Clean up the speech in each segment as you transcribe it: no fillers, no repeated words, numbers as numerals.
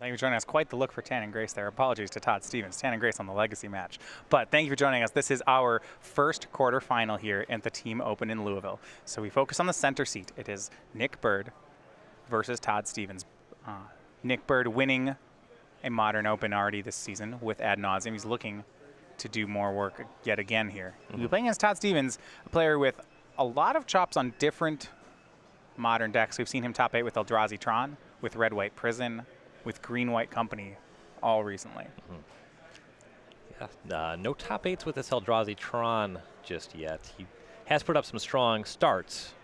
Thank you for joining us. Quite the look for Tan and Grace there. Apologies to Todd Stevens. Tan and Grace on the Legacy match. But thank you for joining us. This is our first quarterfinal here at the Team Open in Louisville. So we focus on the center seat. It is Nick Byrd versus Todd Stevens. Nick Byrd winning a Modern Open already this season with ad nauseum. He's looking to do more work yet again here. He'll be playing against Todd Stevens, a player with a lot of chops on different Modern decks. We've seen him top 8 with Eldrazi Tron, with Red-White Prison, with Green-White Company all recently. Yeah, no top 8s with this Eldrazi Tron just yet. He has put up some strong starts.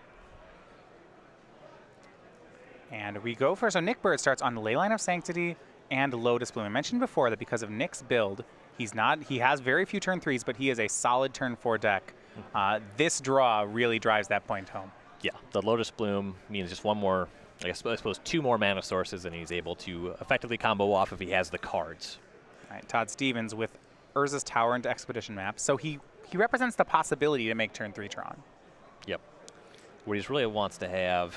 And we go for, so Nick Byrd starts on Leyline of Sanctity and Lotus Bloom. I mentioned before that because of Nick's build, he has very few turn 3s, but he is a solid turn 4 deck. This draw really drives that point home. Yeah, the Lotus Bloom means just one more, I suppose 2 more mana sources, and he's able to effectively combo off if he has the cards. All right, Todd Stevens with Urza's Tower into Expedition Map. So he represents the possibility to make turn 3 Tron. Yep. What he really wants to have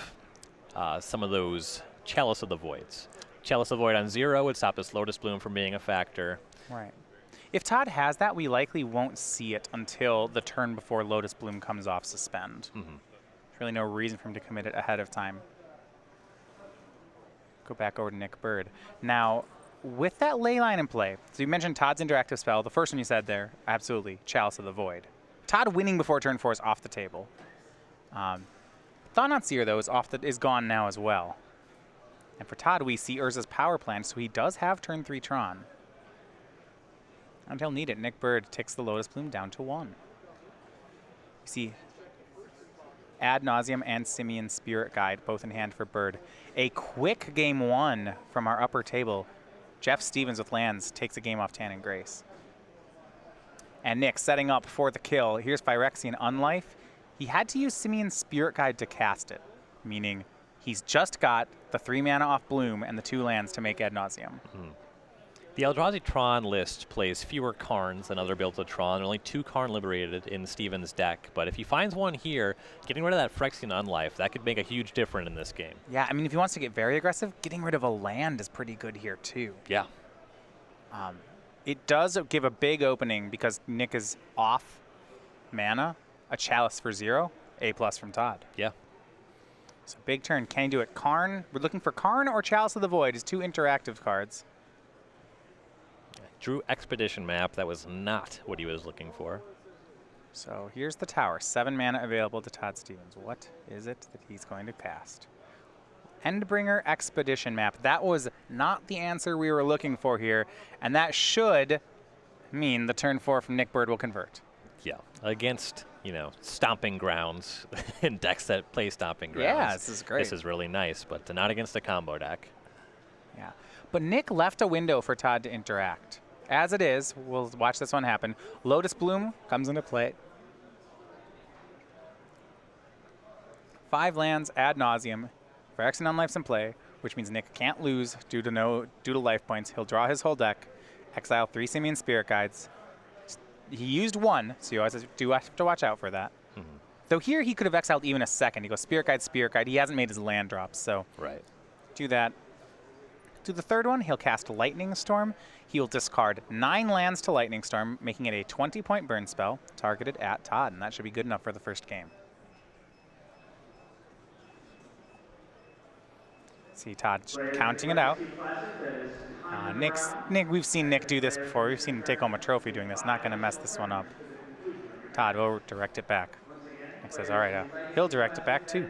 some of those Chalice of the Voids. Chalice of the Void on 0 would stop this Lotus Bloom from being a factor. Right. If Todd has that, we likely won't see it until the turn before Lotus Bloom comes off suspend. There's really no reason for him to commit it ahead of time. Go back over to Nick Byrd. Now, with that Leyline in play, so you mentioned Todd's interactive spell. The first one you said there, absolutely, Chalice of the Void. Todd winning before turn 4 is off the table. Thought-Knot Seer, though, is gone now as well. And for Todd, we see Urza's Power Plant, so he does have turn 3 Tron. And he'll need it. Nick Byrd takes the Lotus Bloom down to 1. You see Ad Nauseam and Simian Spirit Guide, both in hand for Byrd. A quick game 1 from our upper table. Jeff Stevens with lands takes a game off Tan and Grace. And Nick setting up for the kill. Here's Phyrexian Unlife. He had to use Simian Spirit Guide to cast it, meaning he's just got the 3 mana off Bloom and the 2 lands to make Ad Nauseam. The Eldrazi Tron list plays fewer Karns than other builds of Tron. There are only 2 Karn liberated in Stevens' deck. But if he finds one here, getting rid of that Phyrexian Unlife, that could make a huge difference in this game. Yeah, I mean, if he wants to get very aggressive, getting rid of a land is pretty good here, too. Yeah. It does give a big opening because Nick is off mana, a Chalice for 0, A+ from Todd. Yeah. So big turn. Can he do it? Karn. We're looking for Karn or Chalice of the Void, his 2 interactive cards. Drew Expedition Map. That was not what he was looking for. So here's the tower. 7 mana available to Todd Stevens. What is it that he's going to cast? Endbringer Expedition Map. That was not the answer we were looking for here, and that should mean the turn 4 from Nick Byrd will convert. Yeah, against, Stomping Grounds and decks that play Stomping Grounds. Yeah, this is great. This is really nice, but not against a combo deck. Yeah, but Nick left a window for Todd to interact. As it is, we'll watch this one happen. Lotus Bloom comes into play. 5 lands, Ad Nauseam. Phyrexian Unlife's in play, which means Nick can't lose due to life points. He'll draw his whole deck, exile 3 Simian Spirit Guides. He used 1, so you always do have to watch out for that. Though here he could have exiled even a second. He goes Spirit Guide, Spirit Guide. He hasn't made his land drops, so do that. To the third one, he'll cast Lightning Storm. He will discard 9 lands to Lightning Storm, making it a 20-point burn spell targeted at Todd, and that should be good enough for the first game. See Todd counting it out. Nick, we've seen Nick do this before. We've seen him take home a trophy doing this. Not going to mess this one up. Todd will direct it back. Nick says, all right, he'll direct it back too.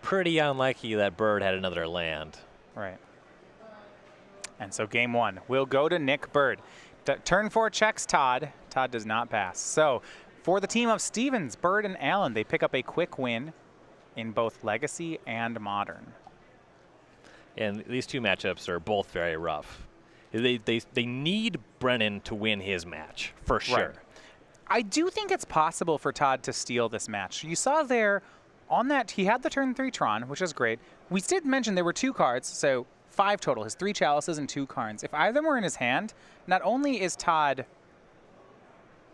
Pretty unlikely that Byrd had another land. Right. And so game 1 will go to Nick Byrd. Turn 4 checks Todd. Todd does not pass. So for the team of Stevens, Byrd, and Allen, they pick up a quick win in both Legacy and Modern. And these 2 matchups are both very rough. They need Brennan to win his match, for sure. Right. I do think it's possible for Todd to steal this match. You saw there on that, he had the turn 3 Tron, which is great. We did mention there were 2 cards, so 5 total. His 3 Chalices and 2 Karns. If either of them were in his hand, not only is Todd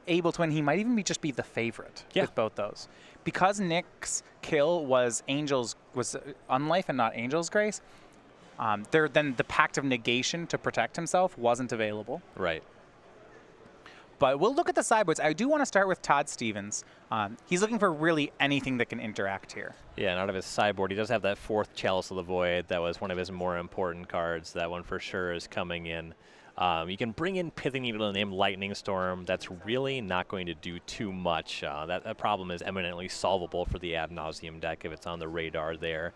able to win, he might even just be the favorite with both those. Because Nick's kill was Unlife and not Angel's Grace, Then the Pact of Negation to protect himself wasn't available. Right. But we'll look at the sideboards. I do want to start with Todd Stevens. He's looking for really anything that can interact here. Yeah, and out of his sideboard, he does have that 4th Chalice of the Void. That was one of his more important cards. That one for sure is coming in. You can bring in Pithing Needle and name Lightning Storm. That's really not going to do too much. That problem is eminently solvable for the Ad Nauseam deck if it's on the radar there.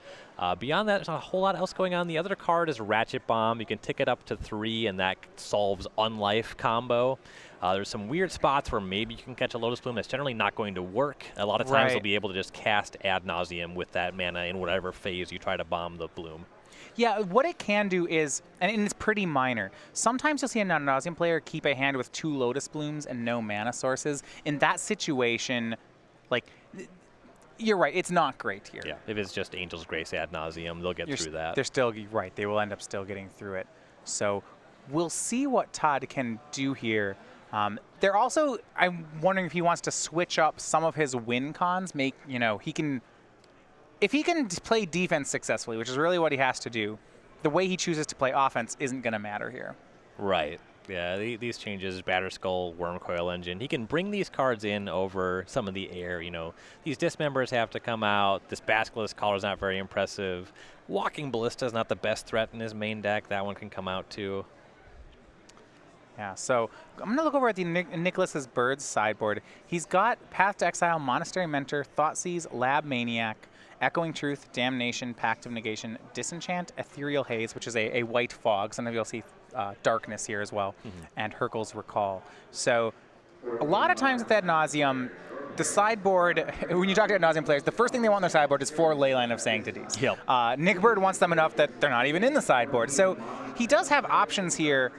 Beyond that, there's not a whole lot else going on. The other card is Ratchet Bomb. You can tick it up to 3, and that solves Unlife combo. There's some weird spots where maybe you can catch a Lotus Bloom. That's generally not going to work. A lot of times you'll be able to just cast Ad Nauseam with that mana in whatever phase you try to bomb the Bloom. Yeah, what it can do is, and it's pretty minor, sometimes you'll see a Ad Nauseam player keep a hand with 2 Lotus Blooms and no mana sources. In that situation, like, you're right, it's not great here. Yeah, if it's just Angel's Grace Ad Nauseam, they'll get through that. They're still, right, they will end up still getting through it. So we'll see what Todd can do here. They're also, I'm wondering if he wants to switch up some of his win cons, if he can play defense successfully, which is really what he has to do, the way he chooses to play offense isn't going to matter here. Right. Yeah, these changes, Batterskull, Wormcoil Engine, he can bring these cards in over some of the air. These Dismembers have to come out. This Basilisk Collar is not very impressive. Walking Ballista is not the best threat in his main deck. That one can come out too. Yeah, so I'm going to look over at the Nicholas's Bird's sideboard. He's got Path to Exile, Monastery Mentor, Thoughtseize, Lab Maniac, Echoing Truth, Damnation, Pact of Negation, Disenchant, Ethereal Haze, which is a white fog. Sometimes you'll see Darkness here as well, and Hercule's Recall. So a lot of times with Ad Nauseam, the sideboard, when you talk to Ad Nauseam players, the first thing they want on their sideboard is 4 Leyline of Sanctities. Yep. Nick Byrd wants them enough that they're not even in the sideboard. So he does have options here.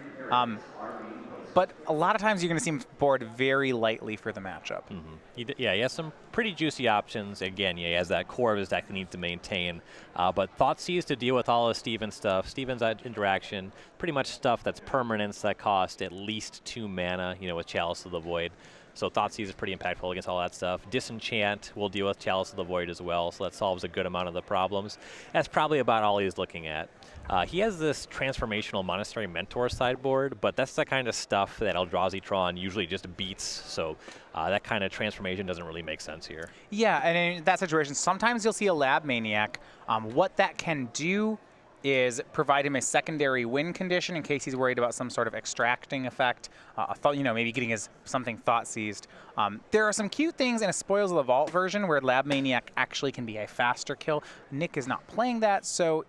But a lot of times you're going to see him board very lightly for the matchup. He has some pretty juicy options. Again, he has that core of his deck that needs to maintain. But Thoughtseize to deal with all of Stevens' stuff. Stevens' interaction, pretty much stuff that's permanents that cost at least 2 mana, with Chalice of the Void. So Thoughtseize is pretty impactful against all that stuff. Disenchant will deal with Chalice of the Void as well, so that solves a good amount of the problems. That's probably about all he's looking at. He has this transformational Monastery Mentor sideboard, but that's the kind of stuff that Eldrazi Tron usually just beats, so that kind of transformation doesn't really make sense here. Yeah, and in that situation, sometimes you'll see a Lab Maniac. What that can do is provide him a secondary win condition in case he's worried about some sort of extracting effect, maybe getting his something Thoughtseize. There are some cute things in a Spoils of the Vault version where Lab Maniac actually can be a faster kill. Nick is not playing that, so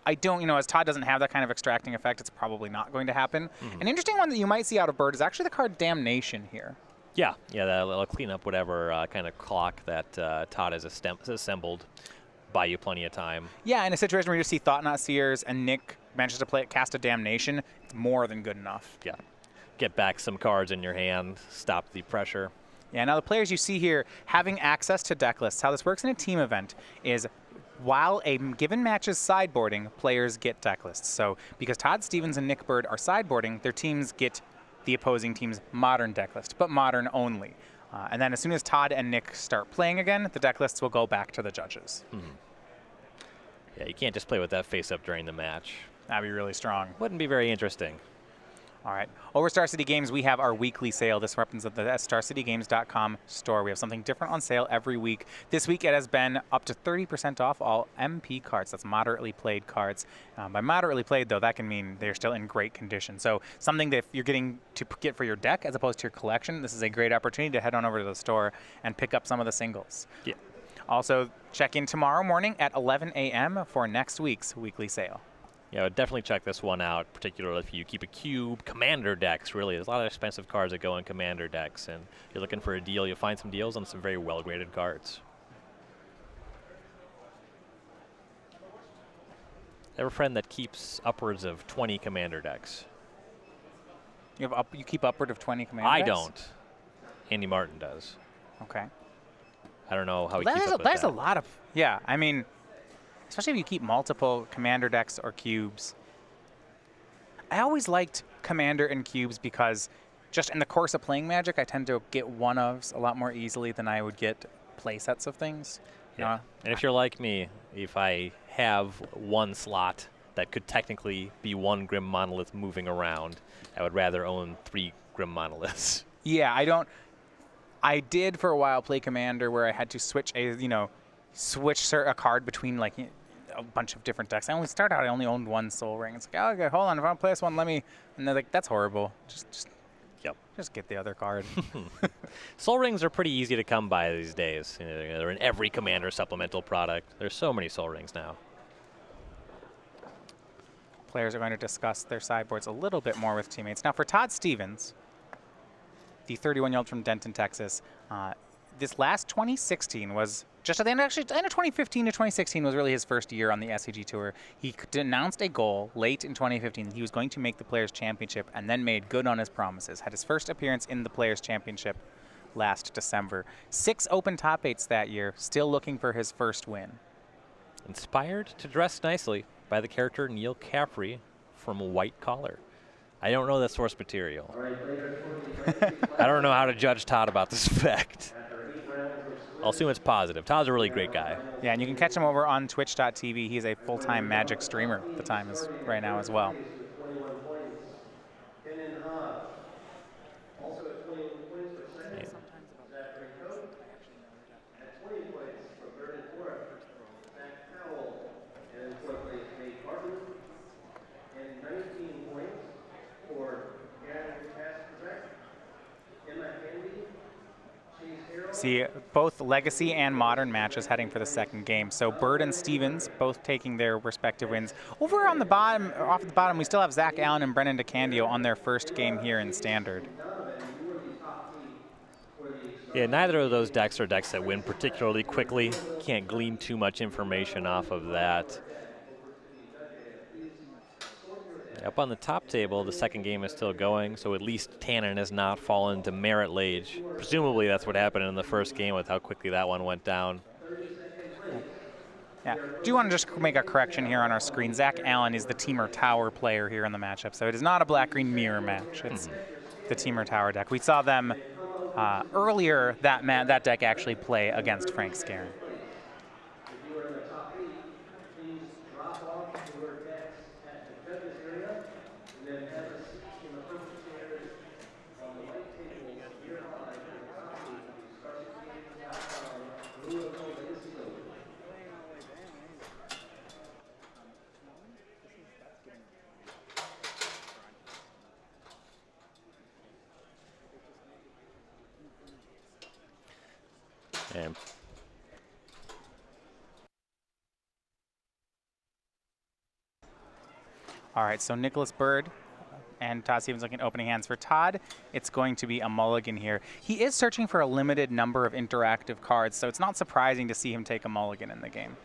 I don't, as Todd doesn't have that kind of extracting effect, it's probably not going to happen. An interesting one that you might see out of Byrd is actually the card Damnation here. Yeah, that'll clean up whatever kind of clock that Todd has assembled. Buy you plenty of time. Yeah, in a situation where you just see Thought Not Seers and Nick manages to cast a Damnation, it's more than good enough. Yeah. Get back some cards in your hand, stop the pressure. Yeah, now the players you see here having access to deck lists. How this works in a team event is while a given match is sideboarding, players get deck lists. So because Todd Stevens and Nick Byrd are sideboarding, their teams get the opposing team's modern deck list, but modern only. And then as soon as Todd and Nick start playing again, the deck lists will go back to the judges. Yeah, you can't just play with that face-up during the match. That'd be really strong. Wouldn't be very interesting. All right. Over Star City Games, we have our weekly sale. This happens at the StarCityGames.com store. We have something different on sale every week. This week, it has been up to 30% off all MP cards. That's moderately played cards. By moderately played, though, that can mean they're still in great condition. So something that you're getting to get for your deck as opposed to your collection, this is a great opportunity to head on over to the store and pick up some of the singles. Yeah. Also, check in tomorrow morning at 11 a.m. for next week's weekly sale. Yeah, I would definitely check this one out, particularly if you keep a cube. Commander decks, really. There's a lot of expensive cards that go in Commander decks, and if you're looking for a deal, you'll find some deals on some very well-graded cards. I have a friend that keeps upwards of 20 Commander decks. You keep upward of 20 Commander decks? I don't. Andy Martin does. Okay. I don't know how he keeps up with that. There's a lot of, yeah, I mean, especially if you keep multiple Commander decks or cubes. I always liked Commander and cubes because just in the course of playing Magic, I tend to get one-ofs a lot more easily than I would get play sets of things. Yeah. And if you're like me, if I have one slot that could technically be one Grim Monolith moving around. I would rather own 3 Grim Monoliths. Yeah, I did for a while play Commander where I had to switch a card between like a bunch of different decks. I only owned 1 Soul Ring. It's like, oh, okay, hold on, if I want to play this one, let me. And they're like, that's horrible. Just get the other card. Soul Rings are pretty easy to come by these days. You know, they're in every Commander supplemental product. There's so many Soul Rings now. Players are going to discuss their sideboards a little bit more with teammates. Now for Todd Stevens, the 31-year-old from Denton, Texas, this last 2016 was just at the end, actually, the end of 2015 to 2016 was really his first year on the SCG Tour. He announced a goal late in 2015 that he was going to make the Players' Championship and then made good on his promises. Had his first appearance in the Players' Championship last December. 6 open top 8s that year, still looking for his first win. Inspired to dress nicely by the character Neil Caffrey from White Collar. I don't know the source material. I don't know how to judge Todd about this fact. I'll assume it's positive. Todd's a really great guy. Yeah, and you can catch him over on twitch.tv. He's a full-time Magic streamer at the time right now as well. See both Legacy and Modern matches heading for the second game. So Byrd and Stevens both taking their respective wins. Over on the bottom, off the bottom, we still have Zach Allen and Brennan DeCandio on their first game here in Standard. Yeah, neither of those decks are decks that win particularly quickly. Can't glean too much information off of that. Up on the top table, the second game is still going, so at least Tannen has not fallen to Merit Lage. Presumably that's what happened in the first game with how quickly that one went down. Yeah, do want to just make a correction here on our screen. Zach Allen is the Teamer Tower player here in the matchup, so it is not a black-green mirror match. It's the Teamer Tower deck. We saw them earlier, that deck actually play against Frank Scarron. All right, so Nicholas Byrd and Todd Stevens looking at opening hands. For Todd, it's going to be a mulligan here. He is searching for a limited number of interactive cards, so it's not surprising to see him take a mulligan in the game.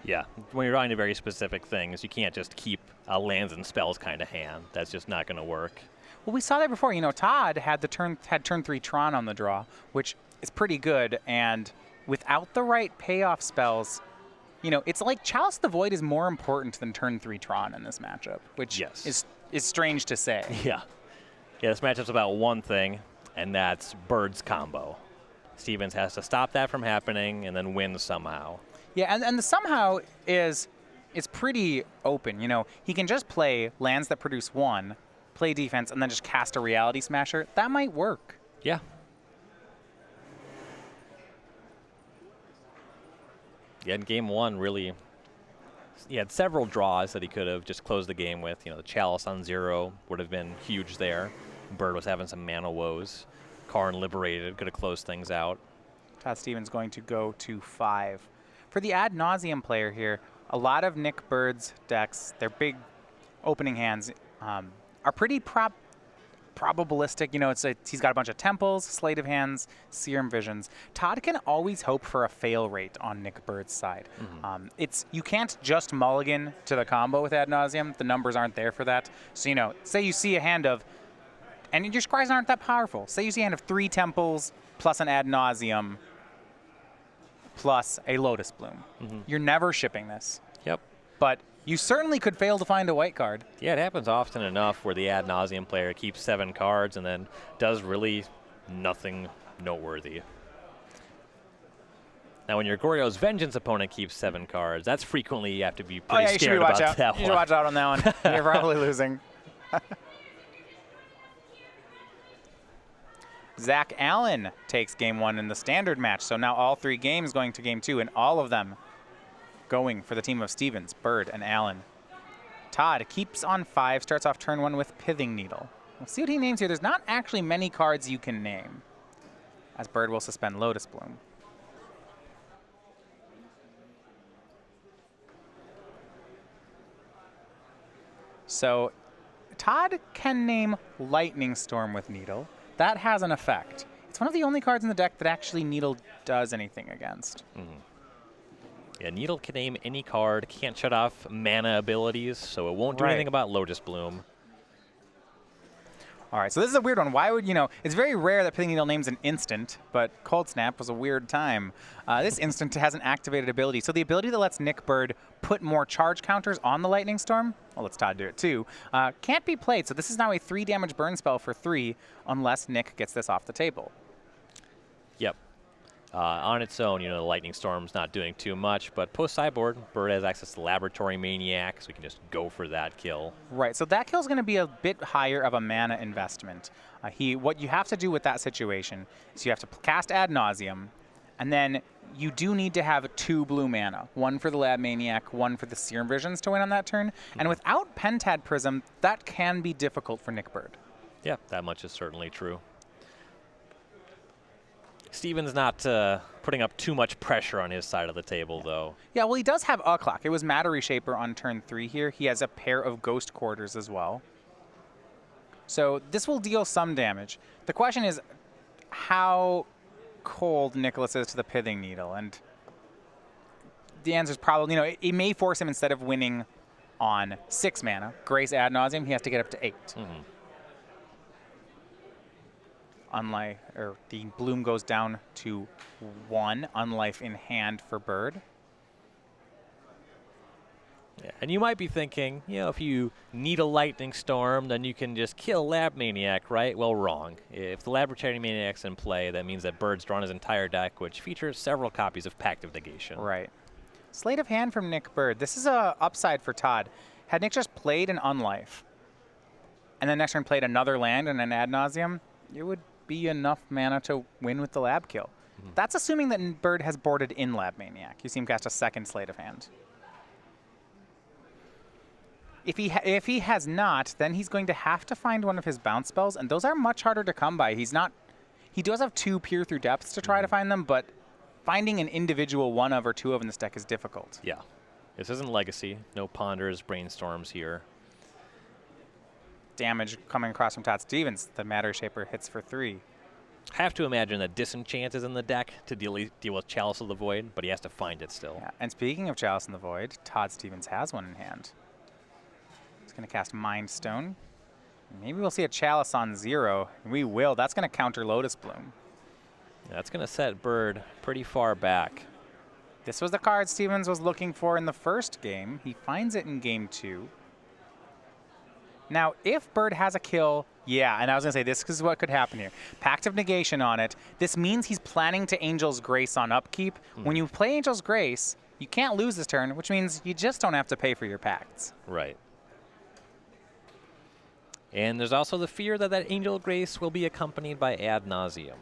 Yeah, when you're running to very specific things, you can't just keep a lands and spells kind of hand. That's just not going to work. Well, we saw that before. You know, Todd had turn 3 Tron on the draw, which is pretty good, and without the right payoff spells, you know, it's like Chalice the Void is more important than turn 3 Tron in this matchup, which is strange to say. Yeah, this matchup's about one thing, and that's Byrd's combo. Stevens has to stop that from happening and then win somehow. Yeah, and the somehow is pretty open. You know, he can just play lands that produce 1, play defense, and then just cast a Reality Smasher. That might work. Yeah. Yeah, in game 1, really, he had several draws that he could have just closed the game with. You know, the Chalice on 0 would have been huge there. Byrd was having some mana woes. Karn Liberated could have closed things out. Todd Stevens going to go to 5. For the Ad Nauseam player here, a lot of Nick Byrd's decks, their big opening hands, are pretty probabilistic. You know, he's got a bunch of Temples, Slate of Hands, Serum Visions. Todd can always hope for a fail rate on Nick Byrd's side. You can't just mulligan to the combo with Ad Nauseam. The numbers aren't there for that. So, you know, say you see a hand of, and your scries aren't that powerful. Say you see a hand of 3 Temples plus an Ad Nauseam plus a Lotus Bloom. You're never shipping this. Yep. But you certainly could fail to find a white card. Yeah, it happens often enough where the Ad Nauseam player keeps 7 cards and then does really nothing noteworthy. Now, when your Goryo's Vengeance opponent keeps 7 cards, that's frequently you have to be Oh pretty yeah, scared about that one. You should watch out on that one. You're probably losing. Zach Allen takes game 1 in the standard match. So now all 3 games going to game 2, and all of them going for the team of Stevens, Byrd, and Allen. Todd keeps on 5, starts off turn 1 with Pithing Needle. We'll see what he names here. There's not actually many cards you can name, as Byrd will suspend Lotus Bloom. So Todd can name Lightning Storm with Needle. That has an effect. It's one of the only cards in the deck that actually Needle does anything against. Yeah, Needle can name any card, can't shut off mana abilities, so it won't do anything about Lotus Bloom. All right, so this is a weird one. Why would, it's very rare that Pithing Needle names an instant, but Cold Snap was a weird time. This instant has an activated ability. So the ability that lets Nick Byrd put more charge counters on the Lightning Storm, well, let's Todd do it too, can't be played. So this is now a 3 damage burn spell for 3 unless Nick gets this off the table. Yep. On its own, the Lightning Storm's not doing too much, but post-sideboard, Byrd has access to Laboratory Maniac, so we can just go for that kill. Right, so that kill's going to be a bit higher of a mana investment. What you have to do with that situation is you have to cast Ad Nauseam, and then you do need to have 2 blue mana, 1 for the Lab Maniac, 1 for the Serum Visions to win on that turn. And without Pentad Prism, that can be difficult for Nick Byrd. Yeah, that much is certainly true. Stevens not putting up too much pressure on his side of the table, though. Yeah, well, he does have a clock. It was Matter Reshaper on turn 3 here. He has a pair of Ghost Quarters as well. So this will deal some damage. The question is how cold Nicholas is to the Pithing Needle. And the answer is probably, it may force him, instead of winning on 6 mana, Grace Ad Nauseam, he has to get up to 8. The bloom goes down to 1, Unlife in hand for Byrd. Yeah, and you might be thinking, if you need a Lightning Storm, then you can just kill Lab Maniac, right? Well, wrong. If the Laboratory Maniac's in play, that means that Byrd's drawn his entire deck, which features several copies of Pact of Negation. Right. Sleight of Hand from Nick Byrd. This is a upside for Todd. Had Nick just played an Unlife, and then next turn played another land and an Ad Nauseam, it would be enough mana to win with the Lab kill. That's assuming that Byrd has boarded in Lab Maniac. You see him cast a second Sleight of Hand. If he has not, then he's going to have to find one of his bounce spells, and those are much harder to come by. He does have 2 Peer Through Depths to try to find them, but finding an individual 1 of or 2 of in this deck is difficult. Yeah. This isn't Legacy. No Ponders, Brainstorms here. Damage coming across from Todd Stevens. The Matter Shaper hits for 3. Have to imagine that Disenchant is in the deck to deal with Chalice of the Void, but he has to find it still. Yeah. And speaking of Chalice in the Void, Todd Stevens has one in hand. He's going to cast Mind Stone. Maybe we'll see a Chalice on 0. We will. That's going to counter Lotus Bloom. Yeah, that's going to set Byrd pretty far back. This was the card Stevens was looking for in the first game. He finds it in game 2. Now, if Byrd has a kill, yeah, and I was going to say, this is what could happen here. Pact of Negation on it. This means he's planning to Angel's Grace on upkeep. When you play Angel's Grace, you can't lose this turn, which means you just don't have to pay for your pacts. Right. And there's also the fear that that Angel Grace will be accompanied by Ad Nauseam.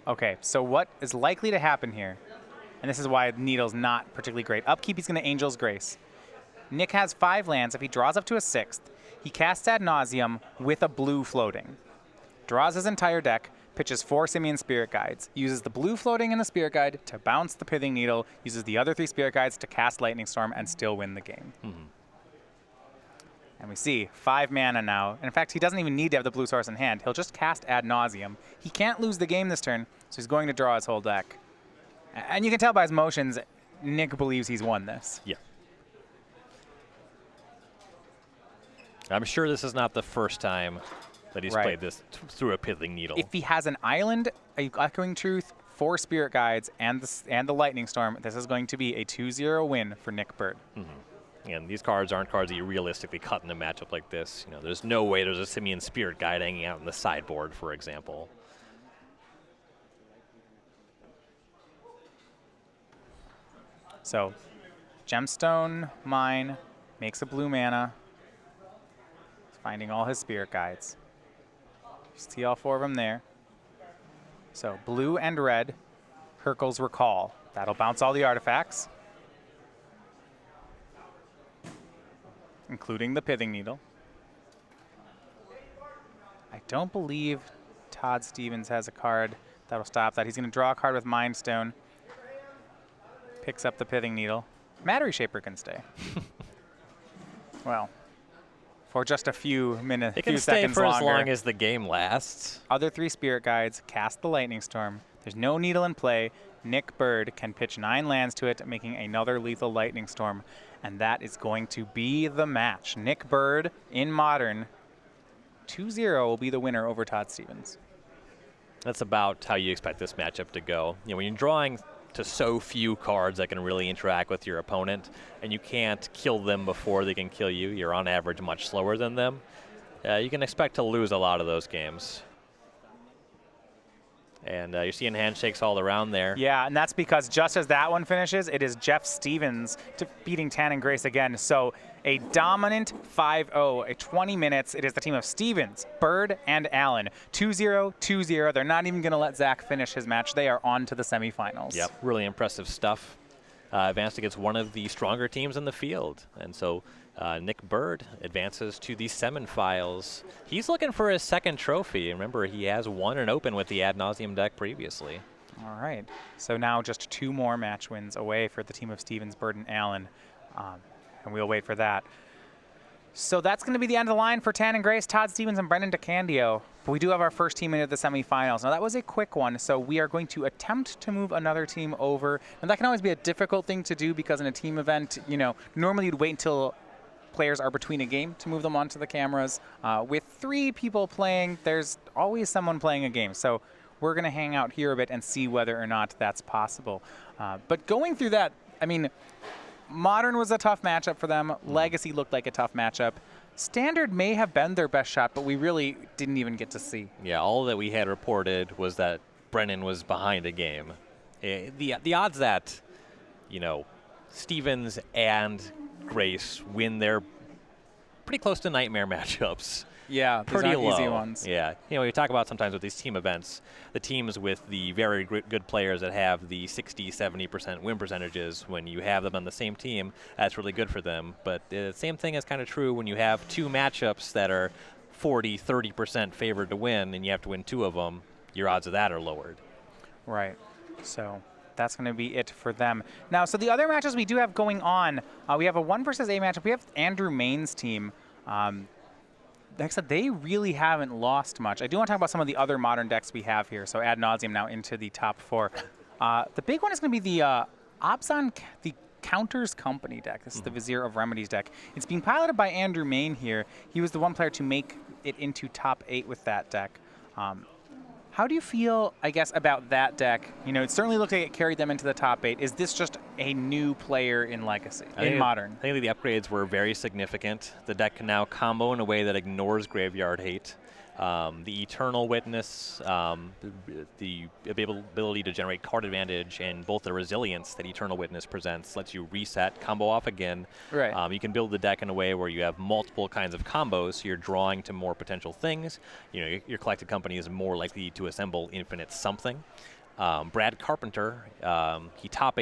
Okay, so what is likely to happen here, and this is why Needle's not particularly great. Upkeep, he's going to Angel's Grace. Nick has 5 lands. If he draws up to a 6th, he casts Ad Nauseam with a blue floating. Draws his entire deck, pitches 4 Simian Spirit Guides, uses the blue floating in the Spirit Guide to bounce the Pithing Needle, uses the other 3 Spirit Guides to cast Lightning Storm and still win the game. And we see 5 mana now. And in fact, he doesn't even need to have the blue source in hand. He'll just cast Ad Nauseam. He can't lose the game this turn, so he's going to draw his whole deck. And you can tell by his motions, Nick believes he's won this. Yeah. I'm sure this is not the first time that he's played this through a Pithing Needle. If he has an Island, a Echoing Truth, 4 Spirit Guides, and the Lightning Storm, this is going to be a 2-0 win for Nick Byrd. And these cards aren't cards that you realistically cut in a matchup like this. There's no way there's a Simian Spirit Guide hanging out in the sideboard, for example. So Gemstone Mine makes a blue mana. He's finding all his spirit guides. You see all 4 of them there. So blue and red, Hurkyl's Recall. That'll bounce all the artifacts, including the Pithing Needle. I don't believe Todd Stevens has a card that'll stop that. He's going to draw a card with Mind Stone. Picks up the Pithing Needle. Mattery Shaper can stay. Well, for just a few minutes, It can few stay seconds for longer. as long as the game lasts. Other 3 Spirit Guides cast the Lightning Storm. There's no Needle in play. Nick Byrd can pitch 9 lands to it, making another lethal Lightning Storm, and that is going to be the match. Nick Byrd in Modern, 2-0 will be the winner over Todd Stevens. That's about how you expect this matchup to go. You know, when you're drawing to so few cards that can really interact with your opponent, and you can't kill them before they can kill you, you're on average much slower than them, you can expect to lose a lot of those games. And you're seeing handshakes all around there. Yeah, and that's because just as that one finishes, it is Jeff Stevens beating Tan and Grace again. So a dominant 5-0, a 20 minutes. It is the team of Stevens, Byrd, and Allen. 2-0, 2-0. They're not even going to let Zach finish his match. They are on to the semifinals. Yep, really impressive stuff. Advanced against one of the stronger teams in the field. And so Nick Byrd advances to the semifinals. He's looking for his 2nd trophy. Remember, he has won an Open with the Ad Nauseam deck previously. All right. So now just 2 more match wins away for the team of Stevens, Byrd, and Allen. And we'll wait for that. So that's going to be the end of the line for Tan and Grace, Todd Stevens, and Brendan DeCandio. But we do have our first team into the semifinals. Now, that was a quick one, so we are going to attempt to move another team over. And that can always be a difficult thing to do because in a team event, you know, normally you'd wait until players are between a game to move them onto the cameras. With 3 people playing, there's always someone playing a game. So we're going to hang out here a bit and see whether or not that's possible. But going through that, I mean, Modern was a tough matchup for them. Legacy looked like a tough matchup. Standard may have been their best shot, but we really didn't even get to see. Yeah, all that we had reported was that Brennan was behind a game. The odds that, you know, Stevens and Grace win their pretty close to nightmare matchups. Yeah, these pretty aren't low. easy ones. Yeah, you know, we talk about sometimes with these team events, the teams with the very good players that have the 60, 70% win percentages, when you have them on the same team, that's really good for them. But the same thing is kind of true when you have 2 matchups that are 40, 30% favored to win, and you have to win 2 of them, your odds of that are lowered. Right. So that's going to be it for them. Now, so the other matches we do have going on, we have a 1 versus A matchup. We have Andrew Main's team. Like I said, they really haven't lost much. I do want to talk about some of the other Modern decks we have here. So Ad Nauseam now into the top 4. The big one is going to be the Abzan, the Counters Company deck. This is the Vizier of Remedies deck. It's being piloted by Andrew Main here. He was the one player to make it into top 8 with that deck. How do you feel, I guess, about that deck? You know, it certainly looked like it carried them into the top 8. Is this just a new player in Legacy, in Modern? I think the upgrades were very significant. The deck can now combo in a way that ignores Graveyard Hate. The Eternal Witness, the ability to generate card advantage, and both the resilience that Eternal Witness presents lets you reset, combo off again. Right. You can build the deck in a way where you have multiple kinds of combos, so you're drawing to more potential things. You know, your collected company is more likely to assemble infinite something. Brad Carpenter, he top